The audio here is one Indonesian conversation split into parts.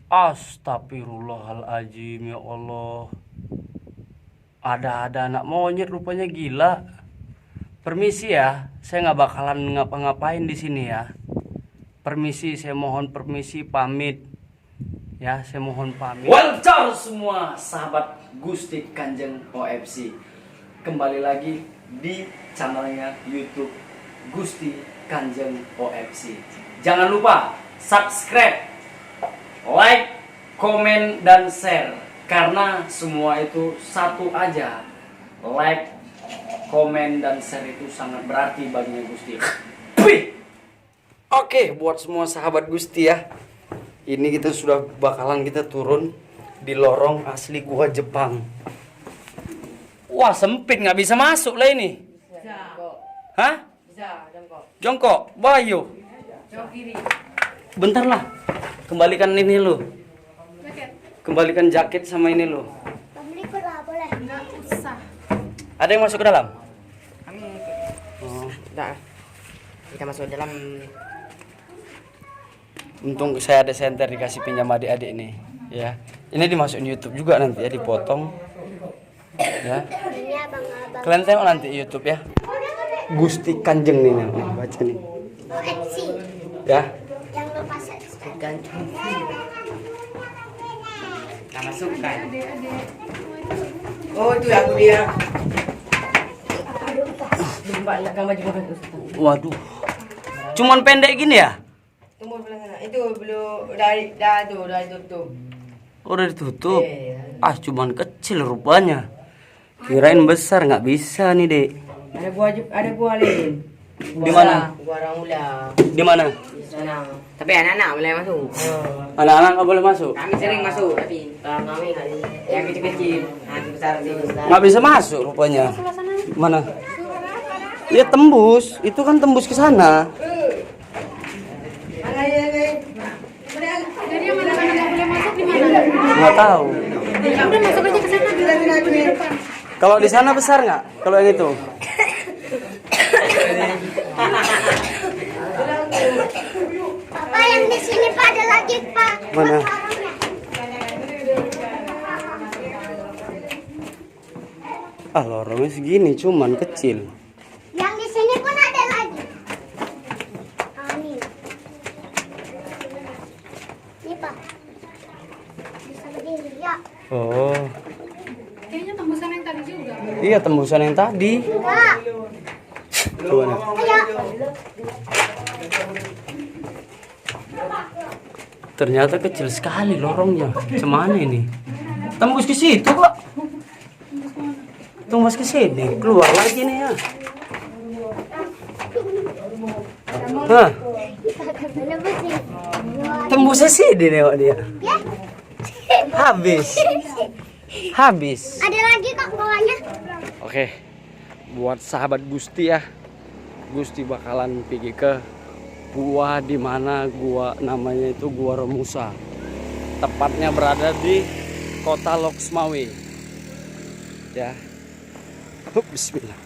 Astagfirullahaladzim, ya Allah. Ada anak monyet rupanya, gila. Permisi ya, saya nggak bakalan ngapa-ngapain di sini ya. Permisi, saya mohon permisi, pamit. Ya, saya mohon pamit. Wajar semua sahabat Gusti Kanjeng OFC. Kembali lagi di channelnya YouTube Gusti Kanjeng OFC. Jangan lupa subscribe, like, komen, dan share. Karena semua itu satu aja. Like, komen, dan share itu sangat berarti baginya Gusti. Wih! Oke, buat semua sahabat Gusti ya. Ini kita sudah bakalan kita turun di lorong asli gua Jepang. Wah, sempit, nggak bisa masuk lah ini. Bisa. Hah? Bisa, jongkok. Jongkok, Bayu. Jongkok kiri. Bentar lah. Kembalikan ini lo. Jaket. Kembalikan jaket sama ini lo. Ikut lah, boleh. Enggak usah. Ada yang masuk ke dalam? Kami Oh. udah. Kita masuk dalam. Untung saya ada senter dikasih pinjam adik-adik nih. Ya. Ini dimasukin YouTube juga nanti ya, dipotong. Ya. Ini abang-abang Kalian tengok nanti YouTube ya. Gusti Kanjeng nih, baca nih. OFC. Ya. Jangan lupa subscribe. Kita masukkan. Oh, itu aku dia. Lupa lah gambar juga kan. Waduh. Cuman pendek gini ya? Tunggu belah sana. Itu belum dah tutup. Oh, udah ditutup. Iya. Ah, cuman kecil rupanya. Kirain besar, nggak bisa nih, Dek. Ada gua lain. Di mana? Gua orang ular. Di mana? Di sana. Tapi anak-anak boleh masuk. Anak-anak nggak boleh masuk. Kami sering masuk tapi kami yang kecil-kecil, nanti besar sini. Nggak bisa masuk rupanya. Mana? Ya tembus. Itu kan tembus ke sana. Jadi yang mana-mana nggak boleh masuk di mana? Nggak tahu. Ya udah masuk aja ke sana. Di depan. Kalau di sana besar nggak? Kalau yang itu? Papa yang di sini Pak ada lagi Pak. Mana? Ah, lorongnya segini, cuman kecil. Yang di sini pun ada lagi. Ini. Ini Pak. Bisa berdiri ya. Oh, Kayaknya tembusan yang tadi juga. iya tembusan yang tadi. Enggak. Coba nih. Ayo. Ternyata kecil sekali lorongnya. Cemana ini? Tembus ke situ kok. Tembus ke sini, keluar lagi nih ya. Hah, Mana bersih? tembus ke sini nengok dia. Ya. Habis. Habis. Ada lagi kok bawahnya. Oke, buat sahabat Gusti ya, Gusti bakalan pergi ke gua di mana gua namanya itu Gua Remusa. Tepatnya berada di Kota Loksmawe. Ya. Hup, bismillah.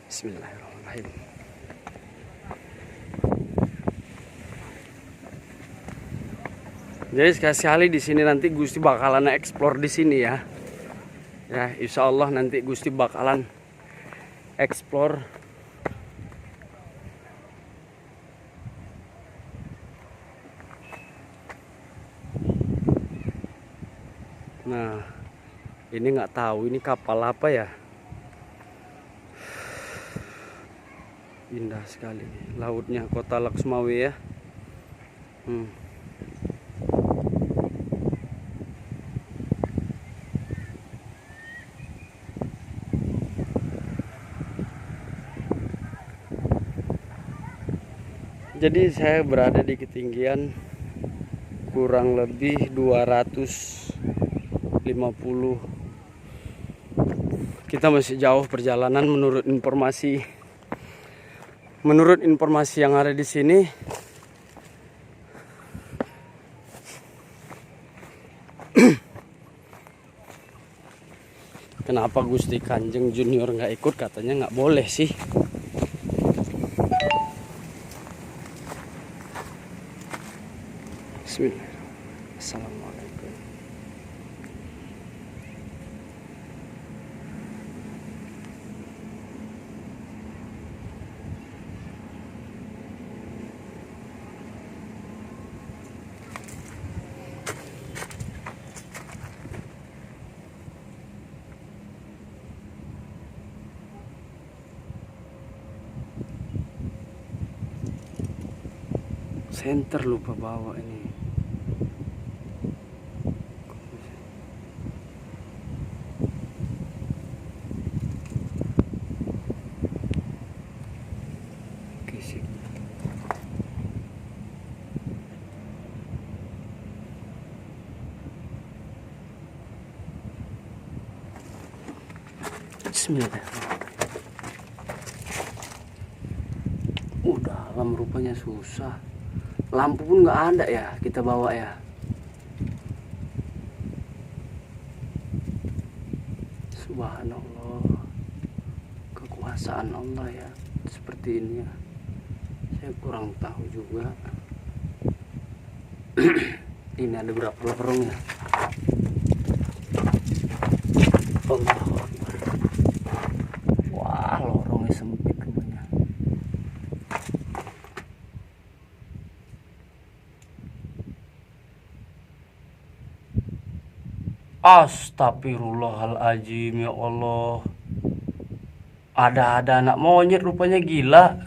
Bismillahirrahmanirrahim. Jadi sekali-sekali di sini nanti Gusti bakalan explore di sini ya. Ya, insya Allah nanti Gusti bakalan explore. Nah, ini nggak tahu ini kapal apa ya. Indah sekali lautnya Kota Loksmawe ya. Jadi saya berada di ketinggian kurang lebih 250. Kita masih jauh perjalanan menurut informasi yang ada di sini. Kenapa Gusti Kanjeng Junior nggak ikut? Katanya nggak boleh sih. Bismillahirrahmanirrahim. Assalamualaikum. Senter lupa bawa ini. Oke sih. Bismillahirrahmanirrahim. Dalam rupanya susah. Lampu pun nggak ada ya, kita bawa ya. Subhanallah, kekuasaan Allah ya, seperti ini ya. Saya kurang tahu juga. Ini ada berapa lorong ya? Allahu Akbar. Wah, lorongnya sempit rupanya. Astagfirullahaladzim, ya Allah. Ada anak monyet rupanya, gila.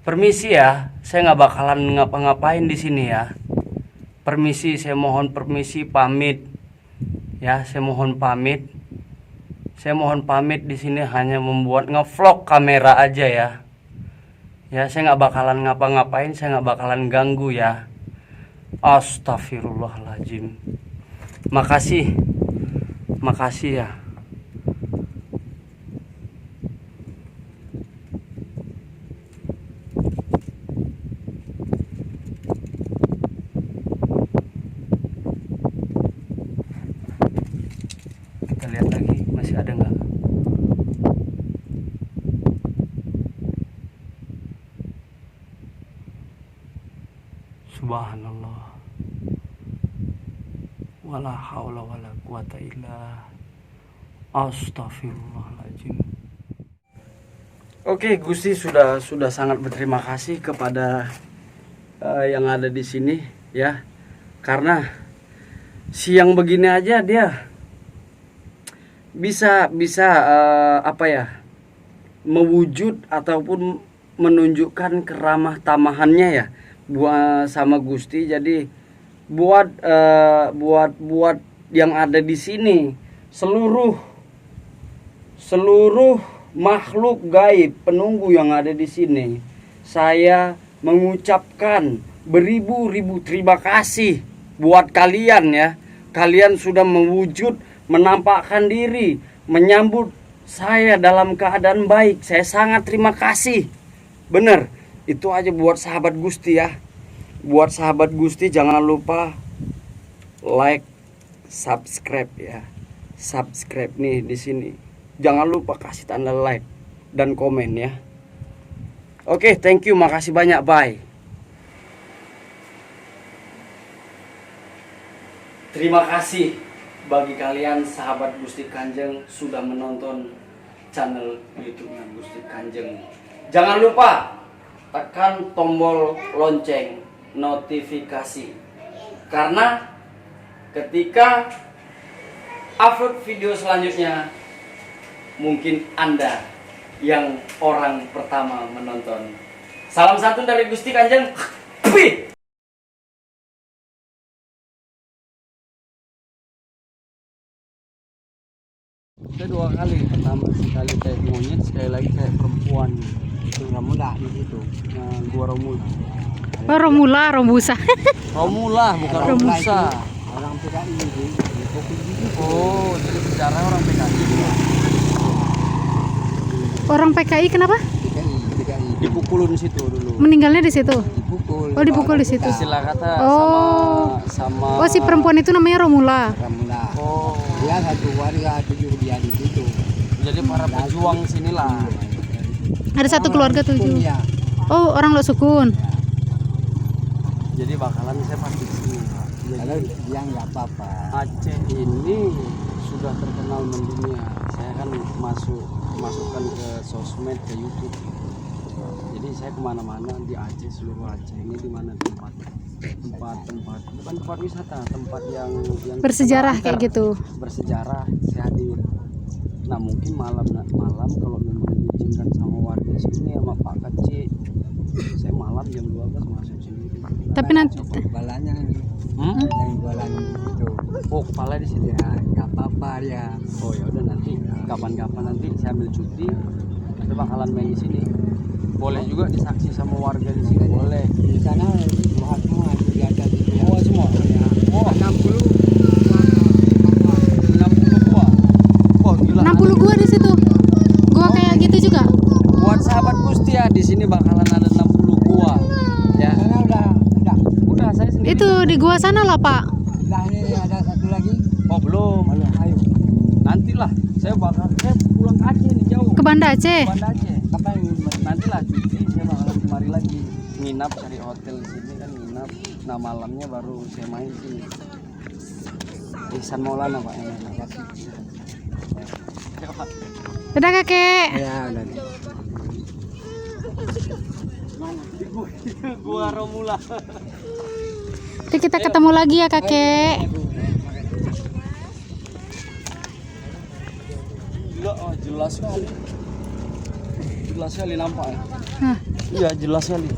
Permisi ya, saya nggak bakalan ngapa-ngapain di sini ya. Permisi, saya mohon permisi, pamit. Ya, saya mohon pamit. Saya mohon pamit di sini hanya membuat ngevlog kamera aja ya. Ya, saya nggak bakalan ngapa-ngapain, saya nggak bakalan ganggu ya. Astagfirullahaladzim. Makasih ya. Kita lihat lagi masih ada nggak? Subhanallah. Wala haula wala quwata illa. Astagfirullahaladzim. Oke, Gusti sudah sangat berterima kasih kepada yang ada di sini ya. Karena siang begini aja dia bisa apa ya? Mewujud ataupun menunjukkan keramah tamahannya ya buat sama Gusti. Jadi buat yang ada di sini, seluruh makhluk gaib penunggu yang ada di sini, saya mengucapkan beribu-ribu terima kasih buat kalian ya. Kalian sudah mewujud, menampakkan diri, menyambut saya dalam keadaan baik. Saya sangat terima kasih. Bener, itu aja buat sahabat Gusti ya. Buat sahabat Gusti jangan lupa like, subscribe ya. Subscribe nih di sini. Jangan lupa kasih tanda like dan komen ya. Oke, thank you, makasih banyak, bye. Terima kasih bagi kalian sahabat Gusti Kanjeng sudah menonton channel YouTube-nya Gusti Kanjeng. Jangan lupa tekan tombol lonceng notifikasi, karena ketika upload video selanjutnya mungkin Anda yang orang pertama menonton. Salam satu dari Gusti Kanjeng. Pih! Kita dua kali, pertama sekali kayak monyet, sekali lagi kayak perempuan. Itu Romula di situ. Nah, gua Romula. Oh, Rombusa. Romula bukan Romusa. Orang PKI ini. Oh, jadi bicara orang PKI. Orang PKI kenapa? PKI. Dipukulin situ dulu. Meninggalnya di situ. Dipukul. Oh, dipukul di situ. Istilah kata Oh. sama Oh, si perempuan itu namanya Romula. Ramula. Oh. dia satu warga 7 dia di situ. Jadi para pejuang sinilah. Ada satu keluarga 7. Ya. Oh, orang Lok Sukun. Jadi bakalan saya pasti sini. Kalau Jadi dia nggak apa-apa. Aceh ini sudah terkenal mendunia. Saya kan masukkan ke sosmed, ke YouTube. Jadi saya kemana-mana di Aceh, seluruh Aceh ini di mana tempat bukan tempat wisata, tempat yang Bersejarah terkenal, kayak gitu. bersejarah, saya hadir. Nah mungkin malam kalau memang diizinkan sama warga sini sama Pak Kecik, saya malam jam 12 masuk sini. Tapi nanti Kepalanya ini Hmm? yang jualan di situ. Oh kepala di sini. Ya nggak apa-apa dia. Oh ya udah nanti kapan-kapan nanti saya ambil cuti, kita bakalan main di sini. Boleh juga disaksi sama warga di sini, boleh. Di sana buat semua di atas itu ya. Oh semua. Ya. Oh 60 60 gua. Oh gila. 60 gua di situ. Gua kayak gitu juga. Buat sahabat Gusti ya, di sini bakalan ada 60 gua. Ya. Sana udah. Udah saya sendiri. Itu di gua sana lah, Pak. Nah ini ada satu lagi. Oh belum. Halo, ayo. Nantilah saya pulang ke Aceh nih jauh. Ke Banda Aceh. Banda Aceh. Kapan ini? Nantilah cuti saya bakalan kemari lagi. Nginap cari hotel di sini kan nginap. Nah malamnya baru saya main sini. Ihsan Maulana Pak yang main. Ya, Pak. Dadah, Kakek. Ya udah. Gua Romula. Nanti kita ketemu lagi ya, Kakek. Gila, oh, jelas sekali. Jelas sekali nampak ya. Hah. Iya, jelas sekali.